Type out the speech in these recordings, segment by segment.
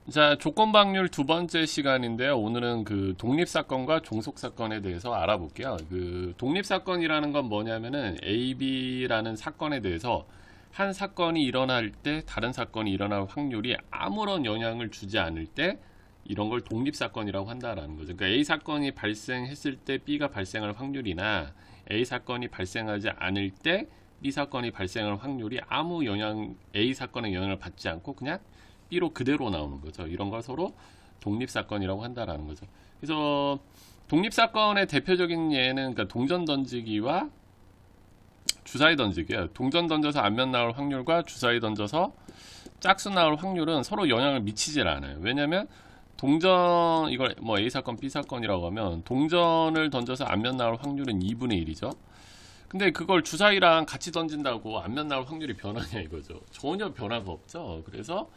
자, 조건방률 두 번째 시간인데요. 오늘은 그 독립사건과 종속사건에 대해서 알아볼게요. 그 독립사건이라는 건 뭐냐면은 AB라는 사건에 대해서 한 사건이 일어날 때 다른 사건이 일어날 확률이 아무런 영향을 주지 않을 때 이런 걸 독립사건이라고 한다라는 거죠. 그러니까 A 사건이 발생했을 때 B가 발생할 확률이나 A 사건이 발생하지 않을 때 B 사건이 발생할 확률이 아무 영향, A 사건의 영향을 받지 않고 그냥 B로 그대로 나오는 거죠. 이런 걸 서로 독립사건이라고 한다라는 거죠. 그래서 독립사건의 대표적인 예는 그러니까 동전 던지기와 주사위 던지기예요. 동전 던져서 앞면 나올 확률과 주사위 던져서 짝수 나올 확률은 서로 영향을 미치질 않아요. 왜냐면 동전 이걸 뭐 A 사건, B 사건이라고 하면 동전을 던져서 앞면 나올 확률은 2분의 1이죠. 근데 그걸 주사위랑 같이 던진다고 앞면 나올 확률이 변하냐 이거죠. 전혀 변화가 없죠. 그래서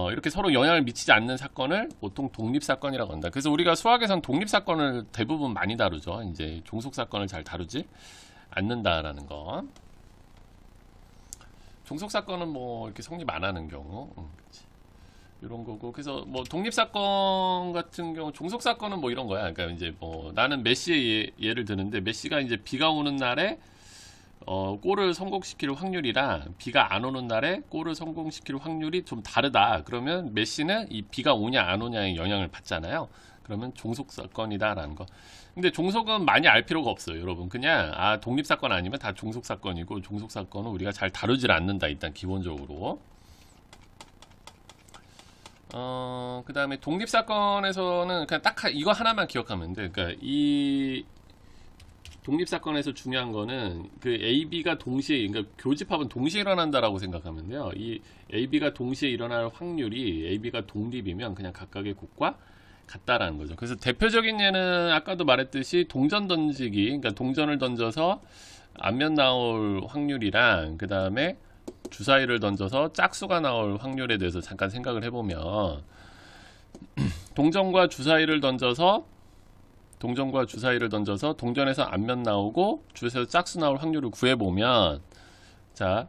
이렇게 서로 영향을 미치지 않는 사건을 보통 독립사건이라고 한다. 그래서 우리가 수학에선 독립사건을 대부분 많이 다루죠. 이제 종속사건을 잘 다루지 않는다라는 거. 종속사건은 뭐 이렇게 성립 안 하는 경우. 그치. 이런 거고. 그래서 뭐 독립사건 같은 경우, 종속사건은 뭐 이런 거야. 그러니까 이제 뭐 나는 메시의 예를 드는데 메시가 이제 비가 오는 날에 골을 성공시킬 확률이랑 비가 안 오는 날에 골을 성공시킬 확률이 좀 다르다. 그러면 메시는 이 비가 오냐 안 오냐의 영향을 받잖아요. 그러면 종속사건이다라는 거. 근데 종속은 많이 알 필요가 없어요, 여러분. 그냥 독립사건 아니면 다 종속사건이고 종속사건은 우리가 잘 다루질 않는다. 일단 기본적으로. 그 다음에 독립사건에서는 그냥 딱 이거 하나만 기억하면 돼. 그러니까 이 독립사건에서 중요한 거는 그 AB가 동시에, 그러니까 교집합은 동시에 일어난다라고 생각하면 돼요. 이 AB가 동시에 일어날 확률이 AB가 독립이면 그냥 각각의 곳과 같다라는 거죠. 그래서 대표적인 예는 아까도 말했듯이 동전 던지기, 그러니까 동전을 던져서 앞면 나올 확률이랑 그 다음에 주사위를 던져서 짝수가 나올 확률에 대해서 잠깐 생각을 해보면 동전과 주사위를 던져서 동전에서 앞면 나오고 주사위에서 짝수 나올 확률을 구해보면, 자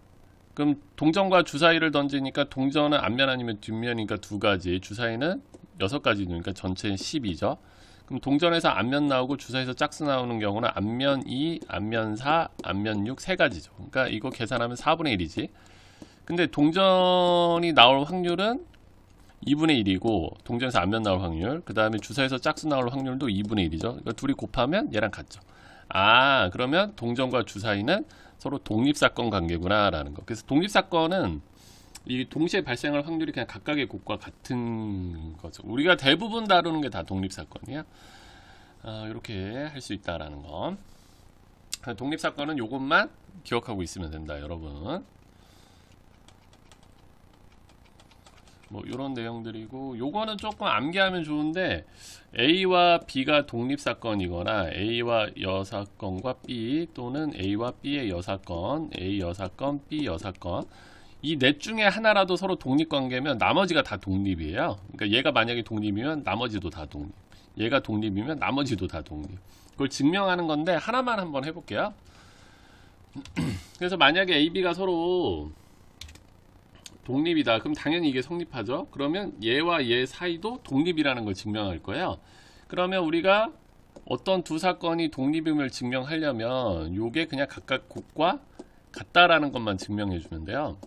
그럼 동전과 주사위를 던지니까 동전은 앞면 아니면 뒷면이니까 두 가지, 주사위는 6가지, 그러니까 전체 10이죠. 그럼 동전에서 앞면 나오고 주사위에서 짝수 나오는 경우는 앞면 2, 앞면 4, 앞면 6 3가지죠. 그러니까 이거 계산하면 4분의 1이지. 근데 동전이 나올 확률은 2분의 1이고 동전에서 앞면 나올 확률, 그 다음에 주사에서 짝수 나올 확률도 2분의 1이죠. 그러니까 둘이 곱하면 얘랑 같죠. 그러면 동전과 주사위는 서로 독립사건 관계구나 라는 거. 그래서 독립사건은 이 동시에 발생할 확률이 그냥 각각의 곳과 같은 거죠. 우리가 대부분 다루는 게 다 독립사건이야. 이렇게 할 수 있다라는 거. 독립사건은 요것만 기억하고 있으면 된다, 여러분. 뭐 이런 내용들이고, 요거는 조금 암기하면 좋은데 A와 B가 독립사건이거나 A와 여사건과 B, 또는 A와 B의 여사건, A 여사건, B 여사건, 이 넷 중에 하나라도 서로 독립관계면 나머지가 다 독립이에요. 그러니까 얘가 만약에 독립이면 나머지도 다 독립, 얘가 독립이면 나머지도 다 독립. 그걸 증명하는 건데 하나만 한번 해볼게요. 그래서 만약에 A, B가 서로 독립이다. 그럼 당연히 이게 성립하죠. 그러면 얘와 얘 사이도 독립이라는 걸 증명할 거예요. 그러면 우리가 어떤 두 사건이 독립임을 증명하려면 요게 그냥 각각 곳과 같다라는 것만 증명해 주면 돼요.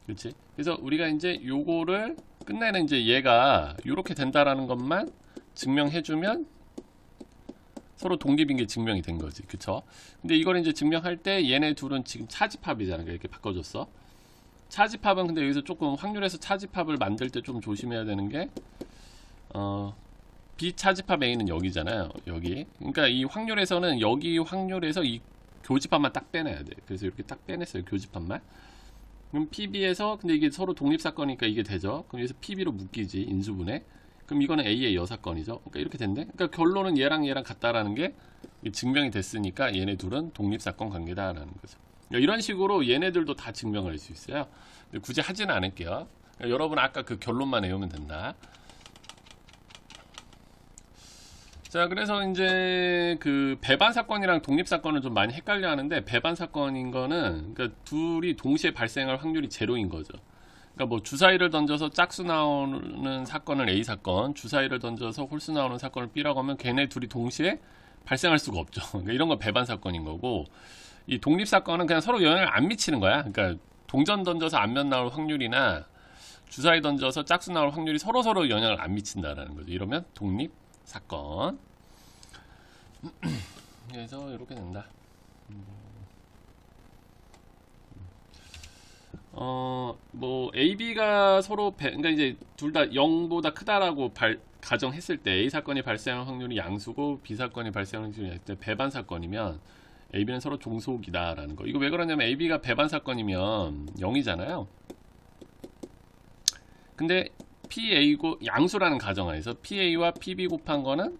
그렇지? 그래서 우리가 이제 요거를 끝내는, 이제 얘가 요렇게 된다라는 것만 증명해 주면 서로 독립인 게 증명이 된 거지. 그쵸? 근데 이걸 이제 증명할 때 얘네 둘은 지금 차집합이잖아. 이렇게 바꿔줬어. 차집합은 근데 여기서 조금 확률에서 차집합을 만들 때 좀 조심해야 되는 게, 비차집합 A는 여기잖아요. 여기. 그러니까 이 확률에서는 여기 확률에서 이 교집합만 딱 빼내야 돼. 그래서 이렇게 딱 빼냈어요. 교집합만. 그럼 PB에서, 근데 이게 서로 독립사건이니까 이게 되죠. 그럼 여기서 PB로 묶이지, 인수분해. 그럼 이거는 A의 여사건이죠. 그러니까 이렇게 됐네. 그러니까 결론은 얘랑 얘랑 같다라는 게 증명이 됐으니까 얘네 둘은 독립사건 관계다라는 거죠. 이런 식으로 얘네들도 다 증명을 할 수 있어요. 근데 굳이 하지는 않을게요. 여러분 아까 그 결론만 외우면 된다. 자, 그래서 이제 그 배반 사건이랑 독립 사건을 좀 많이 헷갈려 하는데, 배반 사건인 거는 그러니까 둘이 동시에 발생할 확률이 제로인 거죠. 그러니까 뭐 주사위를 던져서 짝수 나오는 사건을 A 사건, 주사위를 던져서 홀수 나오는 사건을 B라고 하면 걔네 둘이 동시에 발생할 수가 없죠. 그러니까 이런 거 배반 사건인 거고, 이 독립 사건은 그냥 서로 영향을 안 미치는 거야. 그러니까 동전 던져서 앞면 나올 확률이나 주사위 던져서 짝수 나올 확률이 서로 영향을 안 미친다라는 거죠. 이러면 독립 사건. 그래서 이렇게 된다. 뭐 AB가 서로 그러니까 이제 둘 다 0보다 크다라고 가정했을 때 A 사건이 발생할 확률이 양수고 B 사건이 발생할 확률이 양수일 때 배반 사건이면 AB는 서로 종속이다라는 거. 이거 왜 그러냐면 AB가 배반 사건이면 0이잖아요. 근데 PA고 양수라는 가정하에서 PA와 PB 곱한 거는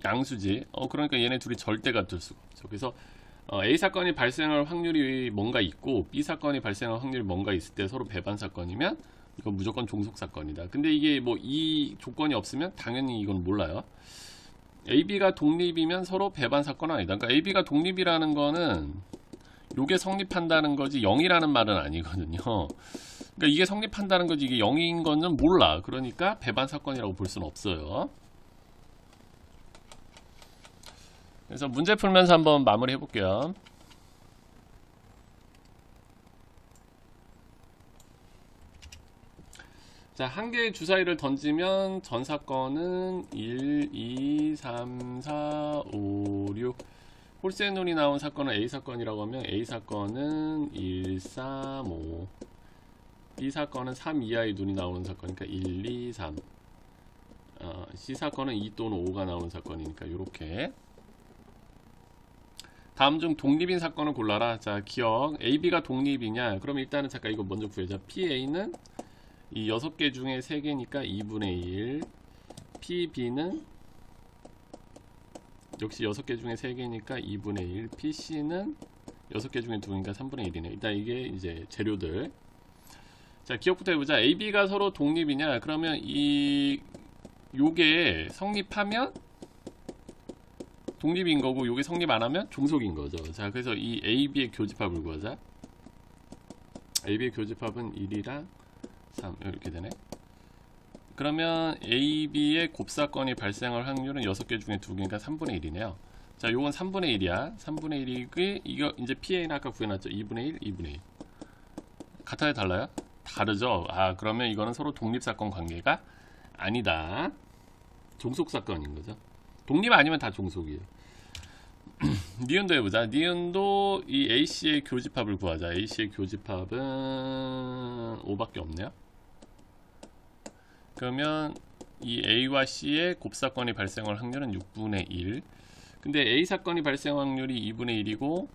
양수지. 그러니까 얘네 둘이 절대 같을 수가 없죠. 그래서 A 사건이 발생할 확률이 뭔가 있고 B 사건이 발생할 확률이 뭔가 있을 때 서로 배반 사건이면 이건 무조건 종속 사건이다. 근데 이게 뭐 이 조건이 없으면 당연히 이건 몰라요. AB가 독립이면 서로 배반 사건은 아니다. 그러니까 AB가 독립이라는 거는 요게 성립한다는 거지 0이라는 말은 아니거든요. 그러니까 이게 성립한다는 거지 이게 0인 거는 몰라. 그러니까 배반 사건이라고 볼 수는 없어요. 그래서 문제 풀면서 한번 마무리 해볼게요. 자, 한 개의 주사위를 던지면 전 사건은 1, 2, 3, 4, 5, 6 홀수의 눈이 나온 사건은 A 사건이라고 하면 A 사건은 1, 3, 5 B 사건은 3 이하의 눈이 나오는 사건이니까 1, 2, 3 C 사건은 2 또는 5가 나오는 사건이니까 이렇게. 다음 중 독립인 사건을 골라라. 자, 기억. AB가 독립이냐? 그럼 일단은 잠깐 이거 먼저 구해자. PA는 이 6개 중에 3개니까 2분의 1. PB는 역시 6개 중에 3개니까 2분의 1. PC는 6개 중에 2개니까 3분의 1이네. 일단 이게 이제 재료들. 자, 기억부터 해보자. AB가 서로 독립이냐? 그러면 요게 성립하면 독립인 거고 요게 성립 안 하면 종속인 거죠. 자, 그래서 이 AB의 교집합을 구하자. AB의 교집합은 1이랑 3 이렇게 되네. 그러면 AB의 곱사건이 발생할 확률은 6개 중에 2개니까 3분의 1이네요. 자, 요건 3분의 1이야. 3분의 1이 이거 이제 PA는 아까 구해놨죠. 2분의 1, 2분의 1. 같아요, 달라요? 다르죠. 그러면 이거는 서로 독립사건 관계가 아니다. 종속사건인 거죠. 독립 아니면 다 종속이에요. 니은도 해보자. 니은도 이 AC의 교집합을 구하자. AC의 교집합은 5밖에 없네요. 그러면 이 A와 C의 곱사건이 발생할 확률은 6분의 1. 근데 A 사건이 발생 확률이 2분의 1이고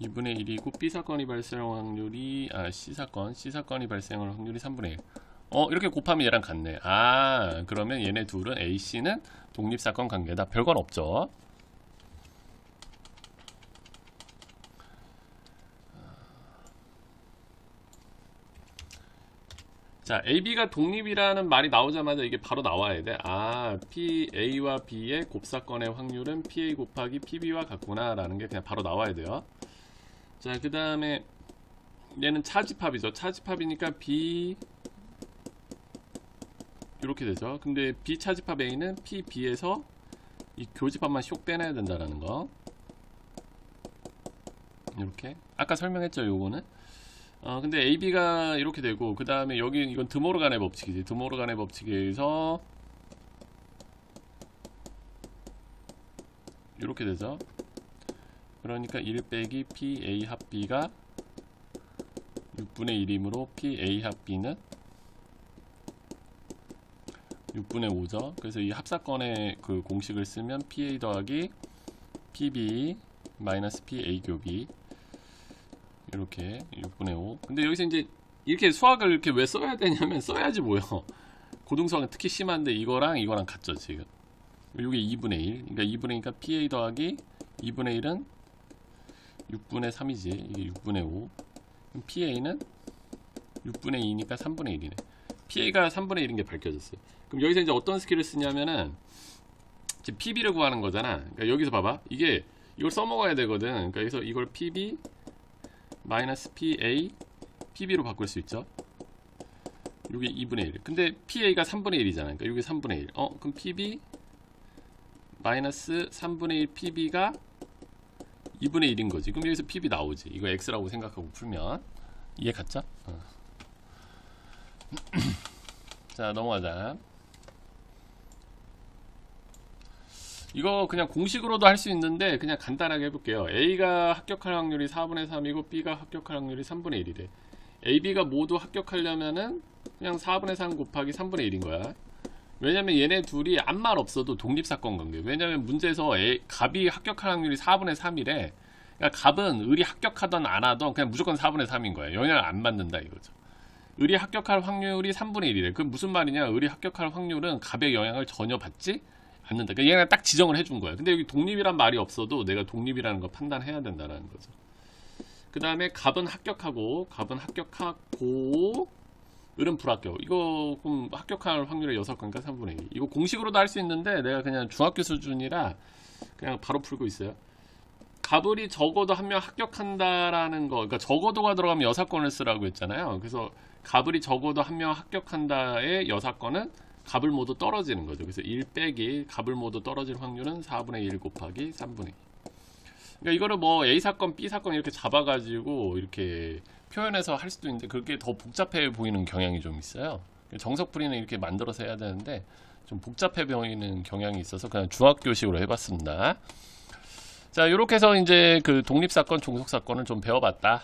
2분의 1이고 B 사건이 발생할 확률이 C 사건이 발생할 확률이 3분의 1. 이렇게 곱하면 얘랑 같네. 그러면 얘네 둘은 AC는 독립사건 관계다. 별건 없죠. 자, AB가 독립이라는 말이 나오자마자 이게 바로 나와야 돼. A와 B의 곱사건의 확률은 PA 곱하기 PB와 같구나 라는 게 그냥 바로 나와야 돼요. 자, 그 다음에 얘는 차집합이죠. 차집합이니까 B 이렇게 되죠. 근데 B차집합 A는 PB에서 이 교집합만 쇽 빼내야 된다라는 거. 이렇게 아까 설명했죠. 요거는 근데 AB가 이렇게 되고 그 다음에 여기 이건 드모르간의 법칙이지. 드모르간의 법칙에 의해서 이렇게 되죠. 그러니까 1 빼기 PA 합 B가 6분의 1이므로 PA 합 B는 6분의 5죠. 그래서 이 합사건의 그 공식을 쓰면 PA 더하기 PB 마이너스 PA 곱이 이렇게 6분의 5. 근데 여기서 이제 이렇게 수학을 이렇게 왜 써야 되냐면 써야지 뭐요. 고등수학은 특히 심한데 이거랑 같죠 지금. 이게 2분의 1. 그러니까 2분의 1이니까 PA 더하기 2분의 1은 6분의 3이지. 이게 6분의 5. 그럼 PA는 6분의 2니까 3분의 1이네. PA가 3분의 1인 게 밝혀졌어요. 그럼 여기서 이제 어떤 스킬을 쓰냐면은 지금 PB를 구하는 거잖아. 그러니까 여기서 봐봐. 이걸 써먹어야 되거든. 그러니까 여기서 이걸 PB 마이너스 PA PB로 바꿀 수 있죠. 이게 2분의 1. 근데 PA가 3분의 1이잖아요. 그러니까 이게 3분의 1. 그럼 PB 마이너스 3분의 1 PB가 2분의 1인 거지. 그럼 여기서 PB 나오지. 이거 X라고 생각하고 풀면 이해 갔죠? 자, 넘어가자. 이거 그냥 공식으로도 할 수 있는데 그냥 간단하게 해볼게요. A가 합격할 확률이 4분의 3이고 B가 합격할 확률이 3분의 1이래. A, B가 모두 합격하려면은 그냥 4분의 3 곱하기 3분의 1인 거야. 왜냐면 얘네 둘이 아무 말 없어도 독립사건 관계. 왜냐면 문제에서 갑이 합격할 확률이 4분의 3이래. 그러니까 갑은 을이 합격하던 안 하던 그냥 무조건 4분의 3인 거야. 영향을 안 받는다 이거죠. 을이 합격할 확률이 3분의 1이래. 그럼 무슨 말이냐? 을이 합격할 확률은 갑의 영향을 전혀 받지 않는다. 그러니까 얘가 딱 지정을 해준 거야. 근데 여기 독립이란 말이 없어도 내가 독립이라는 거 판단해야 된다는 거죠. 그 다음에 갑은 합격하고 을은 불합격. 이거 그럼 합격할 확률이 6거니까 3분의 1. 이거 공식으로도 할 수 있는데 내가 그냥 중학교 수준이라 그냥 바로 풀고 있어요. 갑을이 적어도 한 명 합격한다라는 거, 그러니까 적어도가 들어가면 여사건을 쓰라고 했잖아요. 그래서 갑을이 적어도 한 명 합격한다의 여사건은 갑을 모두 떨어지는 거죠. 그래서 1 빼기 갑을 모두 떨어질 확률은 4분의 1 곱하기 3분의 2. 그러니까 이거를 뭐 A 사건, B 사건 이렇게 잡아가지고 이렇게 표현해서 할 수도 있는데 그게 더 복잡해 보이는 경향이 좀 있어요. 정석풀이는 이렇게 만들어서 해야 되는데 좀 복잡해 보이는 경향이 있어서 그냥 중학교식으로 해봤습니다. 자, 이렇게 해서 이제 그 독립사건, 종속사건을 좀 배워봤다.